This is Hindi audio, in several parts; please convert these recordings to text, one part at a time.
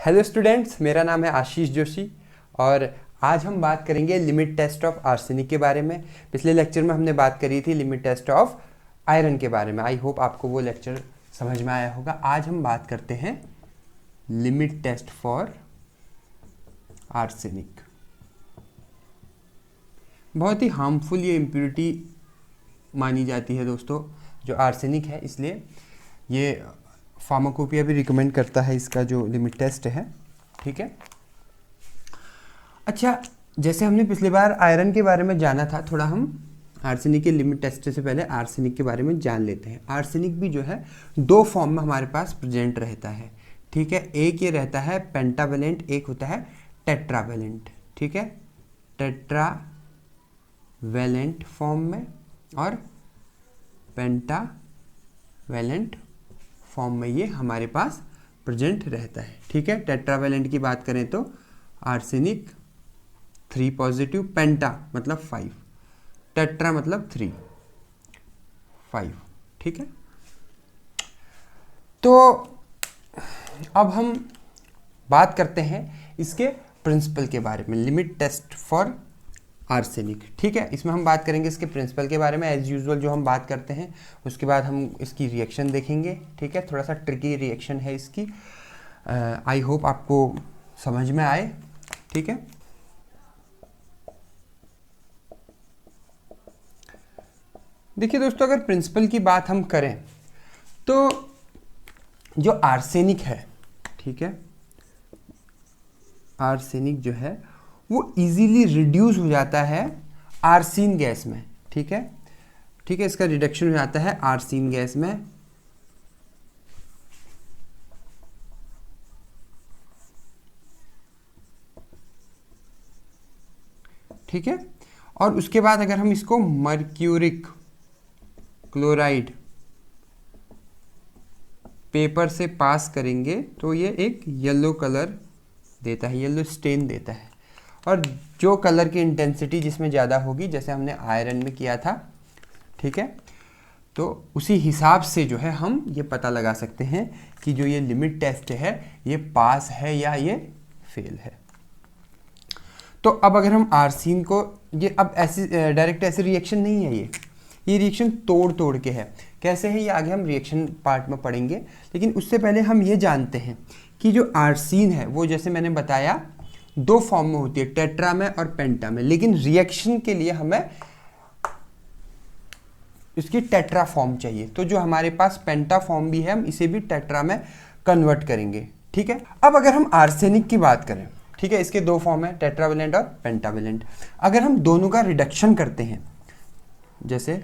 हेलो स्टूडेंट्स, मेरा नाम है आशीष जोशी और आज हम बात करेंगे लिमिट टेस्ट ऑफ आर्सेनिक के बारे में। पिछले लेक्चर में हमने बात करी थी लिमिट टेस्ट ऑफ आयरन के बारे में। आई होप आपको वो लेक्चर समझ में आया होगा। आज हम बात करते हैं लिमिट टेस्ट फॉर आर्सेनिक। बहुत ही हार्मफुल ये इम्प्योरिटी मानी जाती है दोस्तों, जो आर्सेनिक है, इसलिए ये फार्माकोपिया भी रिकमेंड करता है इसका जो लिमिट टेस्ट है। ठीक है, अच्छा, जैसे हमने पिछली बार आयरन के बारे में जाना था, थोड़ा हम आर्सेनिक के लिमिट टेस्ट से पहले आर्सेनिक के बारे में जान लेते हैं। आर्सेनिक भी जो है दो फॉर्म में हमारे पास प्रेजेंट रहता है। ठीक है, एक ये रहता है पेंटावेलेंट, एक होता है टेट्रावेलेंट। ठीक है, टेट्रावेलेंट फॉर्म में और पेंटावेलेंट फॉर्म में ये हमारे पास प्रेजेंट रहता है। ठीक है, टेट्रावेलेंट की बात करें तो आर्सेनिक 3 पॉजिटिव, पेंटा मतलब 5, टेट्रा मतलब 3, 5। ठीक है, तो अब हम बात करते हैं इसके प्रिंसिपल के बारे में, लिमिट टेस्ट फॉर आर्सेनिक। ठीक है, इसमें हम बात करेंगे इसके प्रिंसिपल के बारे में एज यूजुअल जो हम बात करते हैं। उसके बाद हम इसकी रिएक्शन देखेंगे। ठीक है, थोड़ा सा ट्रिकी रिएक्शन है इसकी। आई होप आपको समझ में आए। ठीक है, देखिए दोस्तों, अगर प्रिंसिपल की बात हम करें तो जो आर्सेनिक है, ठीक है, आर्सेनिक जो है वो इजीली रिड्यूस हो जाता है आर्सीन गैस में। ठीक है, ठीक है, इसका रिडक्शन हो जाता है आर्सीन गैस में। ठीक है, और उसके बाद अगर हम इसको मर्क्यूरिक क्लोराइड पेपर से पास करेंगे तो ये एक येलो कलर देता है, येलो स्टेन देता है। और जो कलर की इंटेंसिटी जिसमें ज़्यादा होगी, जैसे हमने आयरन में किया था, ठीक है, तो उसी हिसाब से जो है हम ये पता लगा सकते हैं कि जो ये लिमिट टेस्ट है ये पास है या ये फेल है। तो अब अगर हम आर्सीन को, ये अब ऐसी डायरेक्ट ऐसी रिएक्शन नहीं है, ये रिएक्शन तोड़ तोड़ के है। कैसे है ये आगे हम रिएक्शन पार्ट में पढ़ेंगे, लेकिन उससे पहले हम ये जानते हैं कि जो आर्सीन है वो, जैसे मैंने बताया, दो फॉर्म में होती है, टेट्रा में और पेंटा में, लेकिन रिएक्शन के लिए हमें इसकी टेट्रा फॉर्म चाहिए। तो जो हमारे पास पेंटा फॉर्म भी है, हम इसे भी टेट्रा में कन्वर्ट करेंगे। ठीक है, अब अगर हम आर्सेनिक की बात करें, ठीक है, इसके दो फॉर्म है, टेट्रावेलेंट और पेंटावेलेंट। अगर हम दोनों का रिडक्शन करते हैं, जैसे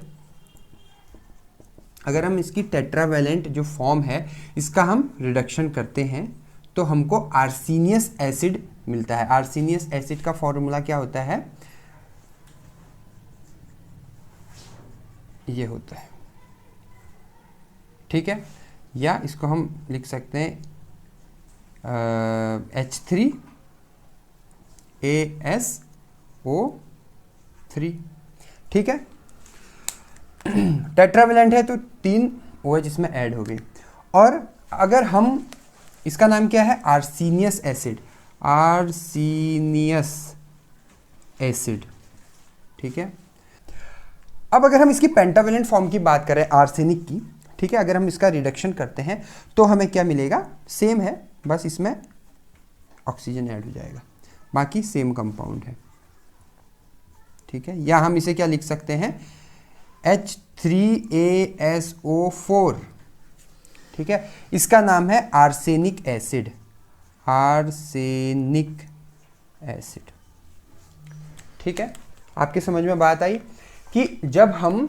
अगर हम इसकी टेट्रावेलेंट जो फॉर्म है इसका हम रिडक्शन करते हैं तो हमको आर्सेनियस एसिड मिलता है। आर्सेनियस एसिड का फॉर्मूला क्या होता है, ये होता है। ठीक है, या इसको हम लिख सकते हैं H3ASO3। ठीक है, टेट्रावेलेंट है तो 3 OH इसमें ऐड हो गई। और अगर हम, इसका नाम क्या है, आर्सेनियस एसिड, आर्सेनियस एसिड। ठीक है, अब अगर हम इसकी पेंटावेलेंट फॉर्म की बात करें आर्सेनिक की, ठीक है, अगर हम इसका रिडक्शन करते हैं तो हमें क्या मिलेगा, सेम है, बस इसमें ऑक्सीजन ऐड हो जाएगा, बाकी सेम कंपाउंड है। ठीक है, या हम इसे क्या लिख सकते हैं, H3ASO4। ठीक है, इसका नाम है आर्सेनिक एसिड, आर्सेनिक एसिड। ठीक है, आपके समझ में बात आई कि जब हम,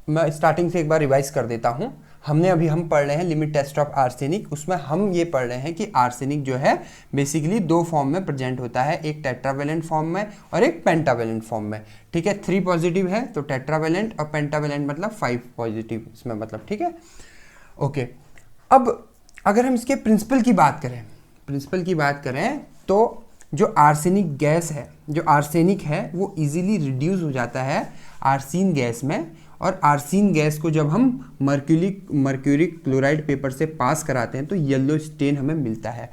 मैं स्टार्टिंग से एक बार रिवाइज कर देता हूं। हमने अभी हम पढ़ रहे हैं लिमिट टेस्ट ऑफ आर्सेनिक, उसमें हम ये पढ़ रहे हैं कि आर्सेनिक जो है बेसिकली दो फॉर्म में प्रेजेंट होता है, एक टेट्रावेलेंट फॉर्म में और एक पेंटावेलेंट फॉर्म में। ठीक है, 3 पॉजिटिव है तो टेट्रावेलेंट, और पेंटावेलेंट मतलब 5 पॉजिटिव इसमें मतलब। ठीक है, ओके, अब अगर हम इसके प्रिंसिपल की बात करें तो जो आर्सेनिक गैस है, जो आर्सेनिक है वो इजीली रिड्यूस हो जाता है आर्सीन गैस में, और आर्सीन गैस को जब हम मर्क्यूरी क्लोराइड पेपर से पास कराते हैं तो येलो स्टेन हमें मिलता है।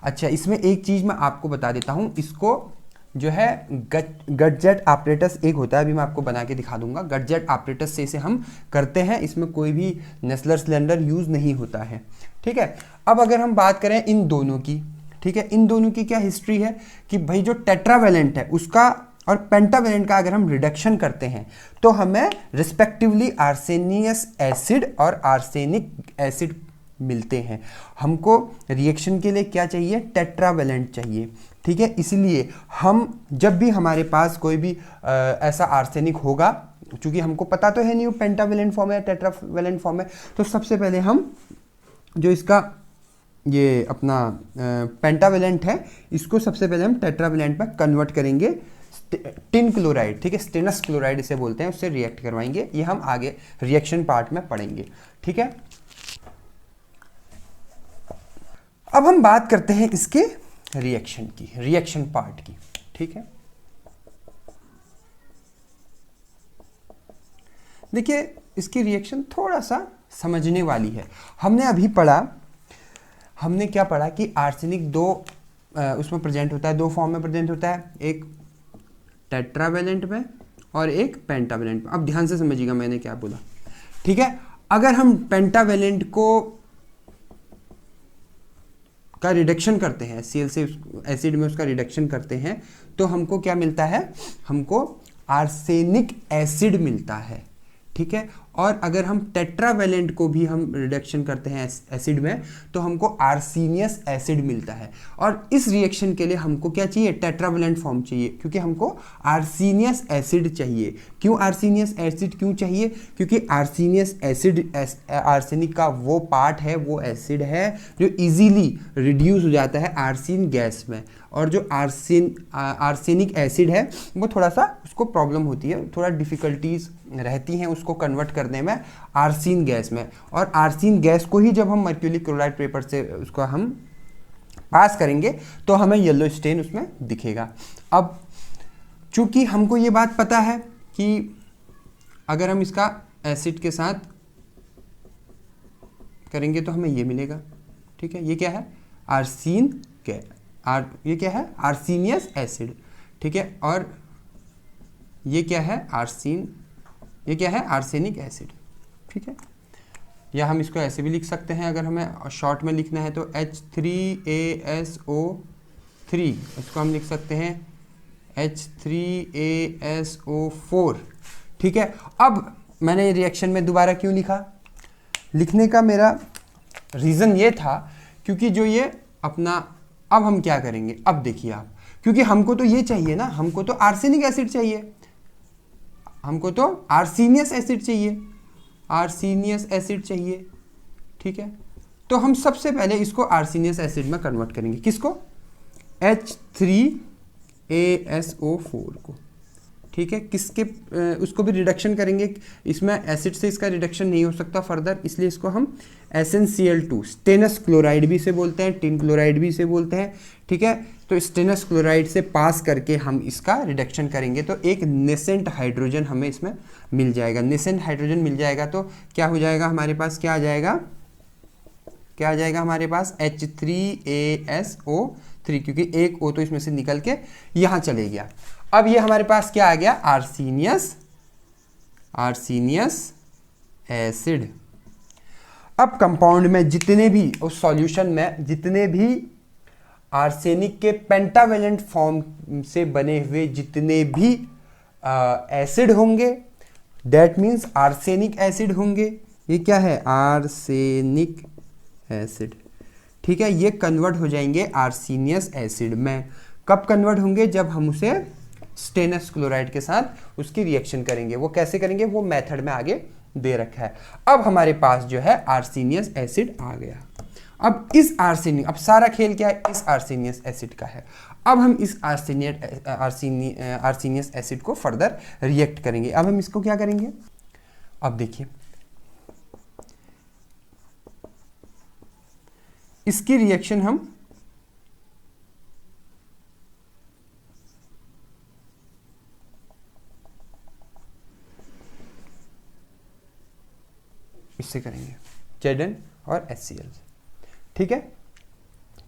अच्छा, इसमें एक चीज़ मैं आपको बता देता हूँ, इसको जो है गटजेट ऑपरेटस एक होता है, अभी मैं आपको बना के दिखा दूंगा। गटजेट ऑपरेटस से इसे हम करते हैं, इसमें कोई भी नेस्लर सिलेंडर यूज़ नहीं होता है, ठीक है। अब अगर हम बात करें इन दोनों की, ठीक है, इन दोनों की क्या हिस्ट्री है कि भाई जो टेट्रावेलेंट है उसका और पेंटावेलेंट का अगर हम रिडक्शन करते हैं तो हमें रिस्पेक्टिवली आर्सेनियस एसिड और आर्सेनिक एसिड मिलते हैं। हमको रिएक्शन के लिए क्या चाहिए, टेट्रावेलेंट चाहिए, ठीक है। इसलिए हम जब भी हमारे पास कोई भी ऐसा आर्सेनिक होगा, चूंकि हमको पता तो है नहीं वो पेंटावेलेंट फॉर्म है या टेट्रावेलेंट फॉर्म है, तो सबसे पहले हम जो इसका ये अपना पेंटावेलेंट है इसको सबसे पहले हम टेट्रावेलेंट में कन्वर्ट करेंगे टिन क्लोराइड, ठीक है, स्टेनस क्लोराइड इसे बोलते हैं, उससे रिएक्ट करवाएंगे। ये हम आगे रिएक्शन पार्ट में पढ़ेंगे, ठीक है। अब हम बात करते हैं इसके रिएक्शन की, रिएक्शन पार्ट की, ठीक है। देखिए इसकी रिएक्शन थोड़ा सा समझने वाली है। हमने अभी पढ़ा, हमने क्या पढ़ा कि आर्सेनिक दो उसमें प्रेजेंट होता है, दो फॉर्म में प्रेजेंट होता है, एक टेट्रावेलेंट में और एक पेंटावेलेंट में। अब ध्यान से समझिएगा मैंने क्या बोला, ठीक है। अगर हम पेंटावेलेंट को का रिडक्शन करते हैं, HCl से एसिड में उसका रिडक्शन करते हैं तो हमको क्या मिलता है, हमको आर्सेनिक एसिड मिलता है, ठीक है। और अगर हम टेट्रावेलेंट को भी हम रिडक्शन करते हैं एसिड में तो हमको आर्सेनियस एसिड मिलता है। और इस रिएक्शन के लिए हमको क्या चाहिए, टेट्रावेलेंट फॉर्म चाहिए, क्योंकि हमको आर्सेनियस एसिड चाहिए। क्यों आर्सेनियस एसिड क्यों चाहिए, क्योंकि आर्सेनियस एसिड आर्सेनिक का वो पार्ट है, वो एसिड है जो इजीली रिड्यूस हो जाता है आर्सेन गैस में, और जो आर्सेनिक एसिड है वो थोड़ा सा उसको प्रॉब्लम होती है, थोड़ा डिफ़िकल्टीज रहती हैं उसको कन्वर्ट करने में आर्सेन गैस में। और आर्सेन गैस को ही जब हम मर्क्यूरी क्लोराइड पेपर से उसको हम पास करेंगे तो हमें येलो स्टेन उसमें दिखेगा। अब चूंकि हमको ये बात पता है कि अगर हम इसका एसिड के साथ करेंगे तो हमें ये मिलेगा, ठीक है। ये क्या है, आर्सेन गैस, ये क्या है, आर्सेनियस एसिड, ठीक है। और ये क्या है, ये क्या है, आर्सेनिक एसिड, ठीक है। या हम इसको ऐसे भी लिख सकते हैं, अगर हमें शॉर्ट में लिखना है तो H3ASO3, इसको हम लिख सकते हैं H3ASO4, ठीक है। अब मैंने रिएक्शन में दोबारा क्यों लिखा, लिखने का मेरा रीज़न ये था क्योंकि जो ये अपना, अब हम क्या करेंगे, अब देखिए आप, क्योंकि हमको तो ये चाहिए ना, हमको तो आर्सेनिक एसिड चाहिए, हमको तो आर्सेनियस एसिड चाहिए, आर्सेनियस एसिड चाहिए, ठीक है। तो हम सबसे पहले इसको आर्सेनियस एसिड में कन्वर्ट करेंगे, किसको, H3ASO4 को, ठीक है। किसके उसको भी रिडक्शन करेंगे, इसमें एसिड से इसका रिडक्शन नहीं हो सकता फर्दर, इसलिए इसको हम SnCl2 स्टेनस क्लोराइड भी से बोलते हैं, टिन क्लोराइड भी से बोलते हैं, ठीक है। तो स्टेनस क्लोराइड से पास करके हम इसका रिडक्शन करेंगे तो एक नेसेंट हाइड्रोजन हमें इसमें मिल जाएगा। नेसेंट हाइड्रोजन मिल जाएगा तो क्या हो जाएगा हमारे पास, क्या आ जाएगा, क्या आ जाएगा हमारे पास, H3ASO3, क्योंकि एक O तो इसमें से निकल के यहाँ चले गया। अब ये हमारे पास क्या आ गया, आर्सेनियस एसिड। अब कंपाउंड में जितने भी, उस सॉल्यूशन में जितने भी आर्सेनिक के पेंटावेलेंट फॉर्म से बने हुए जितने भी एसिड होंगे, दैट मीन्स आर्सेनिक एसिड होंगे, ये क्या है, आर्सेनिक एसिड, ठीक है। ये कन्वर्ट हो जाएंगे आर्सेनियस एसिड में। कब कन्वर्ट होंगे, जब हम उसे स्टेनस क्लोराइड के साथ उसकी रिएक्शन करेंगे। वो कैसे करेंगे, वो मेथड में आगे दे रखा है। अब हमारे पास जो है आर्सेनियस एसिड आ गया। अब इस आर्सेनिक, अब सारा खेल क्या है, इस आर्सेनियस एसिड का है। अब हम इस आर्सेनियस एसिड को फर्दर रिएक्ट करेंगे। अब हम इसको क्या करेंगे, अब देखिए इसकी रिएक्शन हम ऐसे करेंगे Zn और HCl, ठीक है।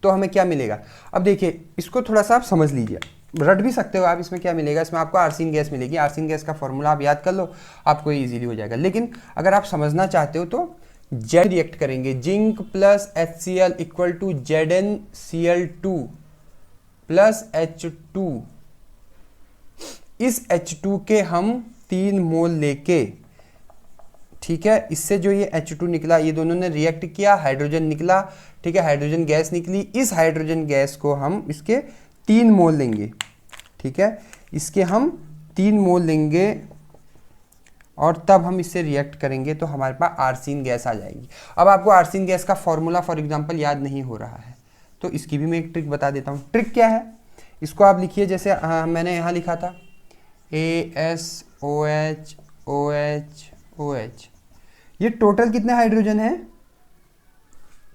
तो हमें क्या मिलेगा, अब देखिए इसको थोड़ा सा आप समझ लीजिए, रट भी सकते हो आप। इसमें क्या मिलेगा, इसमें आपको आर्सिन गैस मिलेगी। आर्सिन गैस का फॉर्मूला आप याद कर लो, आपको इजीली हो जाएगा। लेकिन अगर आप समझना चाहते हो तो Z रिएक्ट करेंगे, zinc plus HCl equal to ZnCl2 plus H2। इस H2 के हम 3 मोल लेके, ठीक है, इससे जो ये H2 निकला, ये दोनों ने रिएक्ट किया, हाइड्रोजन निकला, ठीक है, हाइड्रोजन गैस निकली। इस हाइड्रोजन गैस को हम इसके 3 मोल लेंगे, ठीक है, इसके हम 3 मोल लेंगे और तब हम इससे रिएक्ट करेंगे तो हमारे पास आर्सिन गैस आ जाएगी। अब आपको आर्सिन गैस का फॉर्मूला फॉर एग्जांपल याद नहीं हो रहा है तो इसकी भी मैं एक ट्रिक बता देता हूँ। ट्रिक क्या है, इसको आप लिखिए जैसे मैंने यहाँ लिखा था ASOH OH OH। ये टोटल कितने हाइड्रोजन है,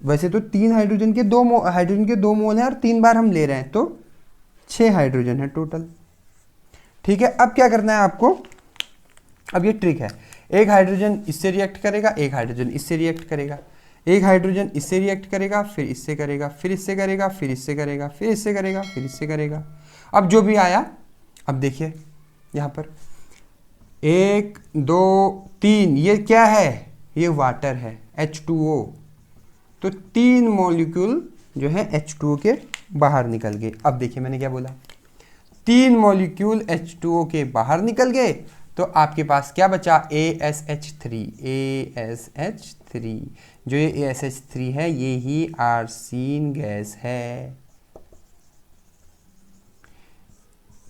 वैसे तो 3 हाइड्रोजन के 2 मोल हैं और 3 बार हम ले रहे हैं तो 6 हाइड्रोजन है टोटल, ठीक है। अब क्या करना है आपको, अब ये ट्रिक है, एक हाइड्रोजन इससे रिएक्ट करेगा, एक हाइड्रोजन इससे रिएक्ट करेगा, एक हाइड्रोजन इससे रिएक्ट करेगा, फिर इससे करेगा, फिर इससे करेगा, फिर इससे करेगा, फिर इससे करेगा, फिर इससे करेगा। अब जो भी आया, अब देखिए यहाँ पर 1 2 3, ये क्या है, ये वाटर है H2O। तो 3 मॉलिक्यूल जो है H2O के बाहर निकल गए। अब देखिए मैंने क्या बोला, 3 मॉलिक्यूल H2O के बाहर निकल गए तो आपके पास क्या बचा, ASH3। ASH3, जो ये ASH3 है ये ही आर्सिन गैस है,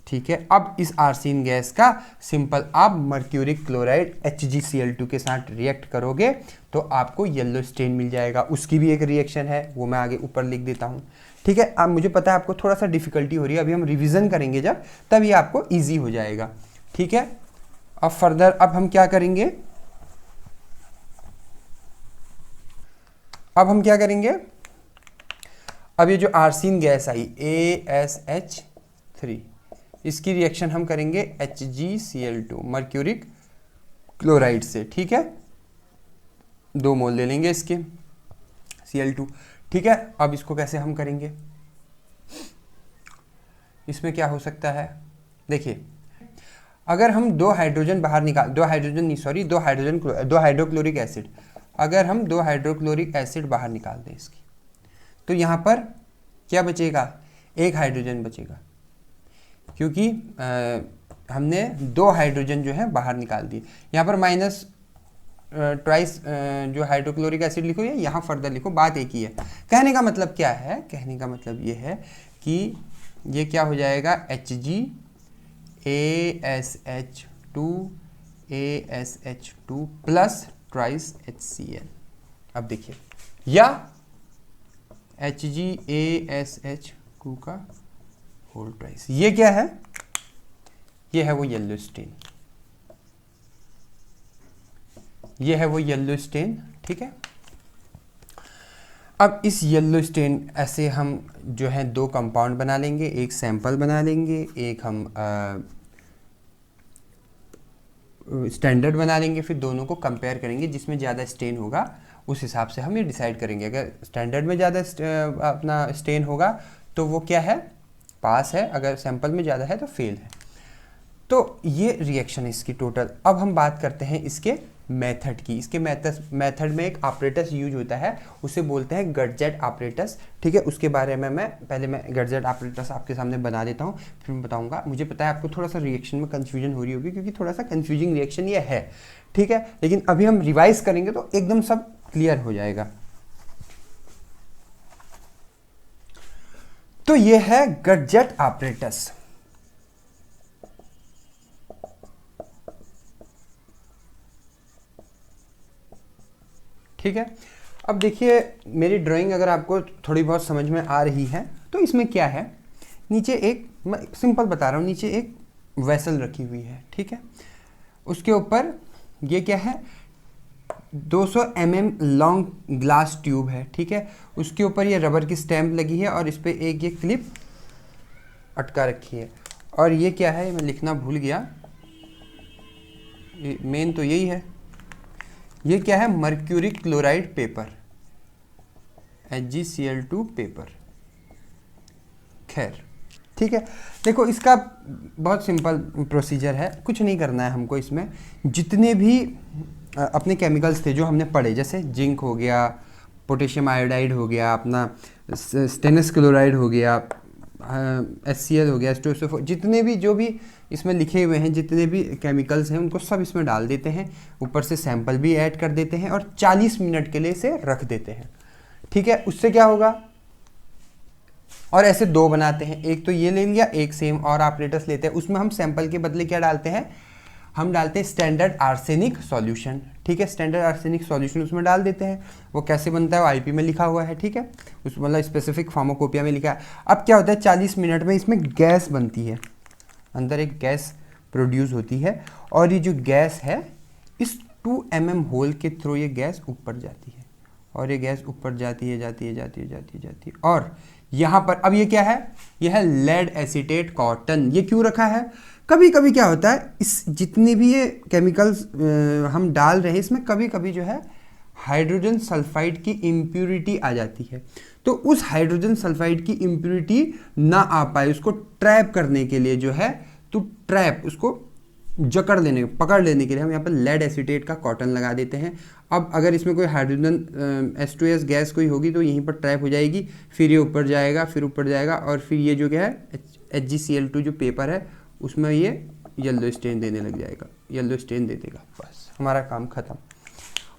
ठीक है। अब इस आर्सिन गैस का सिंपल आप मर्क्यूरिक क्लोराइड HgCl2 के साथ रिएक्ट करोगे तो आपको येलो स्टेन मिल जाएगा। उसकी भी एक रिएक्शन है, वो मैं आगे ऊपर लिख देता हूँ, ठीक है। अब मुझे पता है आपको थोड़ा सा डिफिकल्टी हो रही है, अभी हम रिवीजन करेंगे जब, तब ये आपको ईजी हो जाएगा, ठीक है। अब फर्दर अब हम क्या करेंगे, अब ये जो आर्सिन गैस आई ASH3, इसकी रिएक्शन हम करेंगे HgCl2 मर्क्यूरिक क्लोराइड से, ठीक है। 2 मोल ले लेंगे इसके Cl2, ठीक है। अब इसको कैसे हम करेंगे, इसमें क्या हो सकता है, देखिए अगर हम 2 हाइड्रोक्लोरिक एसिड, अगर हम 2 हाइड्रोक्लोरिक एसिड बाहर निकाल दें इसकी, तो यहाँ पर क्या बचेगा, 1 हाइड्रोजन बचेगा, क्योंकि हमने 2 हाइड्रोजन जो है बाहर निकाल दिए। यहाँ पर माइनस ट्वाइस जो हाइड्रोक्लोरिक एसिड लिखो या यहाँ फर्दर लिखो, बात एक ही है। कहने का मतलब क्या है, कहने का मतलब ये है कि ये क्या हो जाएगा, ASH2 प्लस ट्वाइस HCl। अब देखिए, या HgASH2 का होल ट्वाइस, ये क्या है, ये है वो येलो स्टेन, ये है वो येलो स्टेन, ठीक है। अब इस येलो स्टेन ऐसे हम जो है 2 कंपाउंड बना लेंगे, एक सैंपल बना लेंगे, एक हम स्टैंडर्ड बना लेंगे, फिर दोनों को कंपेयर करेंगे, जिसमें ज़्यादा स्टेन होगा उस हिसाब से हम ये डिसाइड करेंगे। अगर स्टैंडर्ड में ज़्यादा अपना स्टेन होगा तो वो क्या है, पास है, अगर सैंपल में ज़्यादा है तो फेल है। तो ये रिएक्शन है इसकी टोटल। अब हम बात करते हैं इसके मेथड की। इसके मेथड में एक ऑपरेटस यूज होता है, उसे बोलते हैं गटजेट ऑपरेटस, ठीक है। उसके बारे में मैं गटजेट ऑपरेटस आपके सामने बना देता हूँ, फिर मैं बताऊँगा। मुझे पता है आपको थोड़ा सा रिएक्शन में कन्फ्यूजन हो रही होगी, क्योंकि थोड़ा सा कन्फ्यूजिंग रिएक्शन ये है, ठीक है। लेकिन अभी हम रिवाइज करेंगे तो एकदम सब क्लियर हो जाएगा। तो ये है गटजेट ऑपरेटस। ठीक है, अब देखिए मेरी ड्राइंग अगर आपको थोड़ी बहुत समझ में आ रही है तो इसमें क्या है, नीचे एक, मैं सिंपल बता रहा हूँ, नीचे एक वेसल रखी हुई है, ठीक है। उसके ऊपर ये क्या है, 200 mm लॉन्ग ग्लास ट्यूब है, ठीक है। उसके ऊपर ये रबर की स्टैम्प लगी है और इस पर एक ये क्लिप अटका रखी है। और ये क्या है, मैं लिखना भूल गया, मेन तो यही है, ये क्या है, mercuric chloride paper, HgCl2 paper. खैर ठीक है, देखो इसका बहुत सिंपल प्रोसीजर है, कुछ नहीं करना है हमको इसमें। जितने भी अपने केमिकल्स थे जो हमने पढ़े, जैसे जिंक हो गया, पोटेशियम आयोडाइड हो गया, अपना स्टेनस क्लोराइड हो गया, HCl हो गया, H2SO4, जितने भी जो भी इसमें लिखे हुए हैं, जितने भी केमिकल्स हैं उनको सब इसमें डाल देते हैं, ऊपर से सैंपल भी ऐड कर देते हैं और 40 मिनट के लिए इसे रख देते हैं। ठीक है, उससे क्या होगा, और ऐसे दो बनाते हैं, एक तो ये ले लिया, एक सेम और ऑपरेटर्स लेते हैं, उसमें हम सैंपल के बदले क्या डालते हैं, हम डालते हैं स्टैंडर्ड आर्सेनिक सॉल्यूशन। ठीक है, स्टैंडर्ड आर्सेनिक सॉल्यूशन उसमें डाल देते हैं। वो कैसे बनता है वो IP में लिखा हुआ है। ठीक है, उस मतलब स्पेसिफिक फार्माकोपिया में लिखा है। अब क्या होता है, 40 मिनट में इसमें गैस बनती है, अंदर एक गैस प्रोड्यूस होती है, और ये जो गैस है इस 2 mm होल के थ्रू ये गैस ऊपर जाती है, और ये गैस ऊपर जाती है, और यहाँ पर अब ये क्या है, ये है लेड एसीटेट कॉटन। ये क्यों रखा है, कभी कभी क्या होता है, इस जितने भी ये केमिकल्स हम डाल रहे हैं इसमें कभी कभी जो है हाइड्रोजन सल्फाइड की इम्प्यूरिटी आ जाती है। तो उस हाइड्रोजन सल्फाइड की इम्प्यूरिटी ना आ पाए, उसको ट्रैप करने के लिए जो है, तो ट्रैप उसको पकड़ लेने के लिए हम यहाँ पर लेड एसीटेट का कॉटन लगा देते हैं। अब अगर इसमें कोई हाइड्रोजन H2S गैस कोई होगी तो यहीं पर ट्रैप हो जाएगी, फिर ये ऊपर जाएगा, और फिर ये जो क्या है HgCl2 जो पेपर है उसमें ये येलो स्टेन देने लग जाएगा, येलो स्टेन दे देगा, बस हमारा काम खत्म।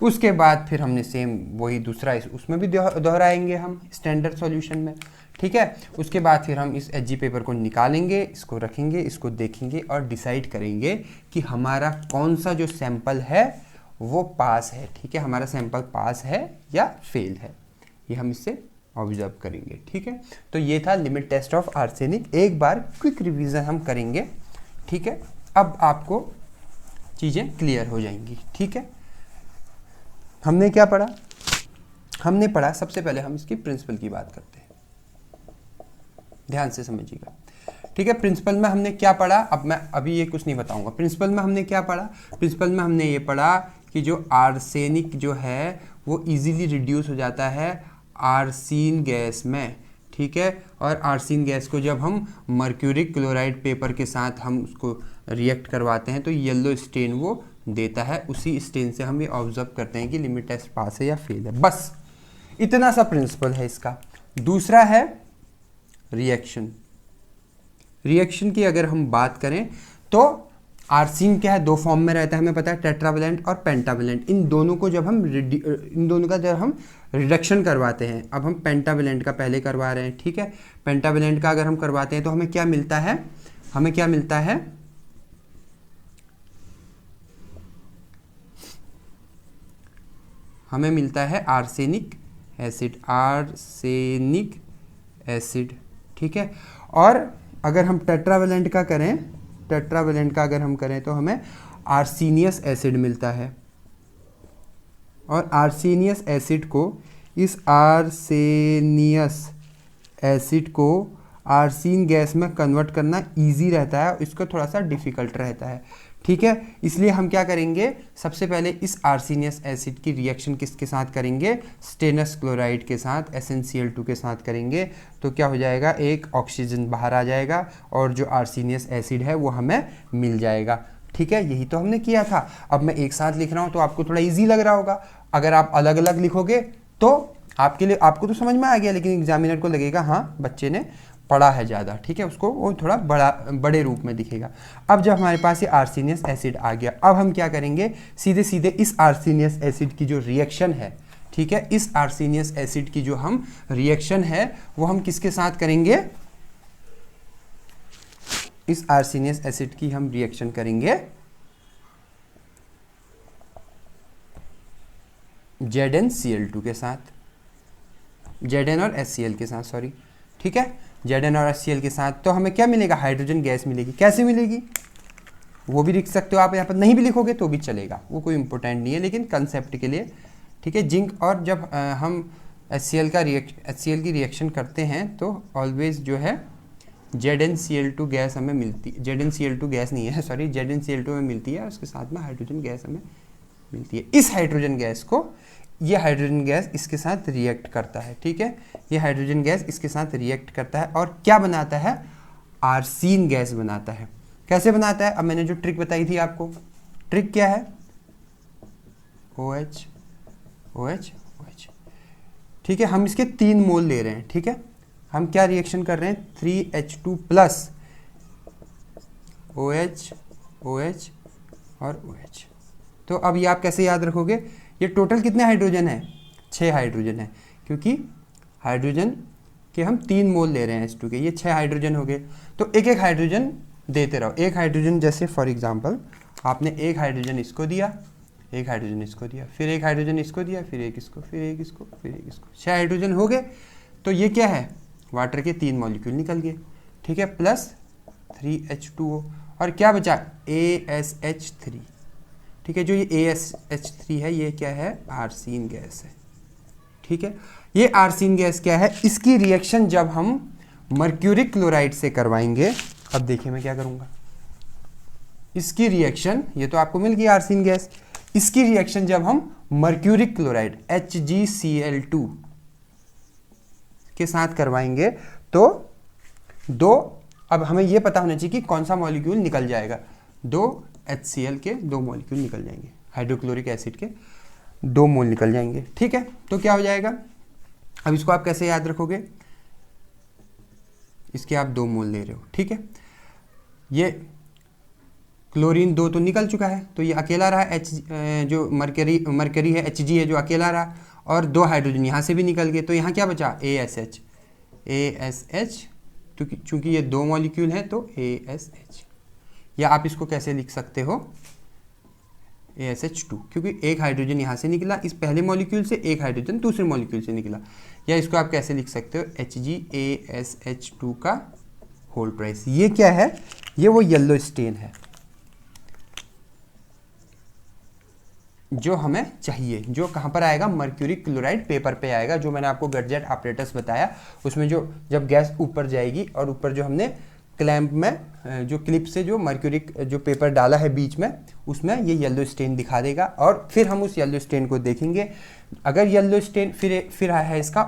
उसके बाद फिर हमने सेम वही दूसरा उसमें भी दोहराएंगे हम स्टैंडर्ड सॉल्यूशन में। ठीक है, उसके बाद फिर हम इस Hg पेपर को निकालेंगे, इसको रखेंगे, इसको देखेंगे और डिसाइड करेंगे कि हमारा कौन सा जो सैंपल है वो पास है। ठीक है, हमारा सैंपल पास है या फेल है, ये हम इससे ऑब्जर्व करेंगे। ठीक है, तो ये था लिमिट टेस्ट ऑफ आर्सेनिक। एक बार क्विक रिवीजन हम करेंगे। ठीक है, अब आपको चीज़ें क्लियर हो जाएंगी। ठीक है, हमने क्या पढ़ा, हमने पढ़ा सबसे पहले हम इसकी प्रिंसिपल की बात करते हैं, ध्यान से समझिएगा। ठीक है, प्रिंसिपल में हमने क्या पढ़ा, अब मैं अभी ये कुछ नहीं बताऊंगा। प्रिंसिपल में हमने क्या पढ़ा, प्रिंसिपल में हमने ये पढ़ा कि जो आर्सेनिक जो है वो इजीली रिड्यूस हो जाता है आर्सीन गैस में। ठीक है, और आर्सीन गैस को जब हम मर्क्यूरिक क्लोराइड पेपर के साथ हम उसको रिएक्ट करवाते हैं तो येलो स्टेन वो देता है। उसी स्टेन से हम ये ऑब्जर्व करते हैं कि लिमिट टेस्ट पास है या फेल है। बस इतना सा प्रिंसिपल है इसका। दूसरा है रिएक्शन। रिएक्शन की अगर हम बात करें तो आर्सीन क्या है, दो फॉर्म में रहता है, हमें पता है, टेट्रावेलेंट और पेंटावेलेंट। इन दोनों का जब हम रिडक्शन करवाते हैं, अब हम पेंटावेलेंट का पहले करवा रहे हैं। ठीक है, पेंटावेलेंट का अगर हम करवाते हैं तो हमें क्या मिलता है, हमें क्या मिलता है, हमें मिलता है आर्सेनिक एसिड, आर्सेनिक एसिड। ठीक है, और अगर हम टेट्रावेलेंट का करें, टेट्रावेलेंट का अगर हम करें तो हमें आर्सेनियस एसिड मिलता है। और आर्सेनियस एसिड को, इस आर्सेनियस एसिड को आर्सीन गैस में कन्वर्ट करना इजी रहता है, इसको थोड़ा सा डिफ़िकल्ट रहता है। ठीक है, इसलिए हम क्या करेंगे, सबसे पहले इस आर्सेनियस एसिड की रिएक्शन किसके साथ करेंगे, स्टेनस क्लोराइड के साथ, SnCl2 के साथ करेंगे। तो क्या हो जाएगा, एक ऑक्सीजन बाहर आ जाएगा और जो आर्सेनियस एसिड है वो हमें मिल जाएगा। ठीक है, यही तो हमने किया था। अब मैं एक साथ लिख रहा हूँ तो आपको थोड़ा ईजी लग रहा होगा। अगर आप अलग अलग लिखोगे तो आपके लिए, आपको तो समझ में आ गया, लेकिन एग्जामिनर को लगेगा हाँ बच्चे ने पढ़ा है ज़्यादा। ठीक है, उसको वो थोड़ा बड़े रूप में दिखेगा। अब जब हमारे पास ये आर्सेनियस एसिड आ गया, अब हम क्या करेंगे, सीधे सीधे इस आर्सेनियस एसिड की जो रिएक्शन है, ठीक है, इस आर्सेनियस एसिड की जो हम रिएक्शन है वो हम किसके साथ करेंगे, इस आर्सेनियस एसिड की हम रिएक्शन करेंगे ZnCl2 के साथ, Zn और HCl के साथ, सॉरी। ठीक है, Zn और HCl के साथ। तो हमें क्या मिलेगा, हाइड्रोजन गैस मिलेगी। कैसे मिलेगी वो भी लिख सकते हो आप, यहाँ पर नहीं भी लिखोगे तो भी चलेगा, वो कोई इंपॉर्टेंट नहीं है, लेकिन कंसेप्ट के लिए। ठीक है, जिंक और जब हम HCl की रिएक्शन करते हैं तो ऑलवेज जो है ZnCl2 गैस हमें मिलती, ZnCl2 गैस नहीं है, सॉरी, ZnCl2 हमें मिलती है, उसके साथ में हाइड्रोजन गैस हमें मिलती है। इस हाइड्रोजन गैस को, ये हाइड्रोजन गैस इसके साथ रिएक्ट करता है, ठीक है, ये हाइड्रोजन गैस इसके साथ रिएक्ट करता है और क्या बनाता है, आर्सीन गैस बनाता है। कैसे बनाता है, अब मैंने जो ट्रिक बताई थी आपको, ट्रिक क्या है, OH OH OH, ठीक है, हम इसके 3 मोल ले रहे हैं, ठीक है, हम क्या रिएक्शन कर रहे हैं, 3H2 प्लस OH OH और OH। तो अब ये आप कैसे याद रखोगे, ये टोटल कितने हाइड्रोजन है, 6 हाइड्रोजन है, क्योंकि हाइड्रोजन के हम 3 मोल ले रहे हैं H2 के, ये 6 हाइड्रोजन हो गए। तो एक एक हाइड्रोजन देते रहो, एक हाइड्रोजन, जैसे फॉर एग्जांपल आपने एक हाइड्रोजन इसको दिया, एक हाइड्रोजन इसको दिया, फिर एक हाइड्रोजन इसको दिया, फिर एक इसको, फिर एक इसको, फिर एक इसको, 6 हाइड्रोजन हो गए। तो ये क्या है, वाटर के 3 मॉलिक्यूल निकल गए, ठीक है, प्लस 3H2O और क्या बचा, ASH3, ठीक है, जो ये ASH3 है ये क्या है, आर्सीन गैस है, ठीक है। ये आर्सीन गैस क्या है, इसकी रिएक्शन जब हम मर्क्यूरिक क्लोराइड से करवाएंगे, अब देखिए मैं क्या करूंगा, इसकी रिएक्शन, ये तो आपको मिल गई आर्सीन गैस, इसकी रिएक्शन जब हम मर्क्यूरिक क्लोराइड HgCl2 के साथ करवाएंगे तो अब हमें यह पता होना चाहिए कि कौन सा मॉलिक्यूल निकल जाएगा, 2 HCl के 2 मॉलिक्यूल निकल जाएंगे, हाइड्रोक्लोरिक एसिड के 2 मोल निकल जाएंगे, ठीक है। तो क्या हो जाएगा, अब इसको आप कैसे याद रखोगे, इसके आप 2 मोल ले रहे हो, ठीक है, ये क्लोरीन 2 तो निकल चुका है, तो ये अकेला रहा, जो मरकरी है Hg है जो अकेला रहा, और 2 हाइड्रोजन यहाँ से भी निकल गए, तो यहाँ क्या बचा, ASH, चूंकि ये 2 मॉलिक्यूल हैं तो ASH, या आप इसको कैसे लिख सकते हो, ASH2, क्योंकि एक हाइड्रोजन यहाँ से निकला इस पहले मॉलिक्यूल से, एक हाइड्रोजन दूसरे मॉलिक्यूल से निकला, या इसको आप कैसे लिख सकते हो, HgASH2 का होल प्राइस। ये क्या है, ये वो येलो स्टेन है जो हमें चाहिए, जो कहाँ पर आएगा, मर्क्यूरिक क्लोराइड पेपर पे आएगा, जो मैंने आपको गडजेट ऑपरेटर्स बताया, उसमें जो जब गैस ऊपर जाएगी और ऊपर जो हमने क्लैंप में जो क्लिप से जो मर्क्यूरिक जो पेपर डाला है बीच में, उसमें ये येलो स्टेन दिखा देगा, और फिर हम उस येलो स्टेन को देखेंगे। अगर येलो स्टेन फिर आया है इसका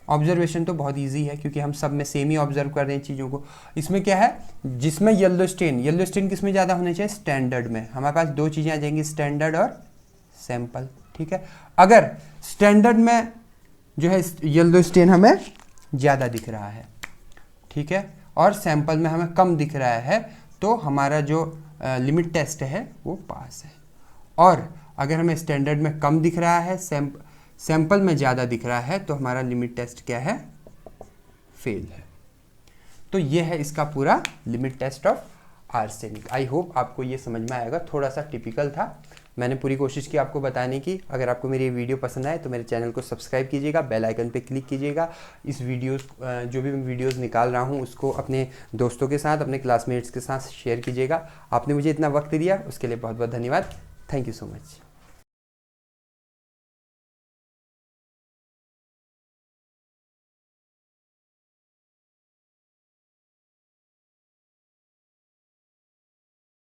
ऑब्जर्वेशन तो बहुत इजी है, क्योंकि हम सब में सेम ही ऑब्जर्व कर रहे हैं चीज़ों को। इसमें क्या है, जिसमें येलो स्टेन किस में ज़्यादा होने चाहिए, स्टैंडर्ड में। हमारे पास 2 चीज़ें आ जाएंगी, स्टैंडर्ड और सैंपल, ठीक है। अगर स्टैंडर्ड में जो है येलो स्टेन हमें ज़्यादा दिख रहा है, ठीक है, और सैंपल में हमें कम दिख रहा है, तो हमारा जो लिमिट टेस्ट है वो पास है। और अगर हमें स्टैंडर्ड में कम दिख रहा है, सैंपल में ज़्यादा दिख रहा है, तो हमारा लिमिट टेस्ट क्या है, फेल है। तो ये है इसका पूरा limit test of arsenic. I hope आपको ये समझ में आएगा, थोड़ा सा टिपिकल था, मैंने पूरी कोशिश की आपको बताने की। अगर आपको मेरी वीडियो पसंद आए तो मेरे चैनल को सब्सक्राइब कीजिएगा, बेल आइकन पे क्लिक कीजिएगा। इस वीडियोस जो भी मैं वीडियोस निकाल रहा हूँ उसको अपने दोस्तों के साथ, अपने क्लासमेट्स के साथ शेयर कीजिएगा। आपने मुझे इतना वक्त दिया उसके लिए बहुत बहुत धन्यवाद। Thank you so much.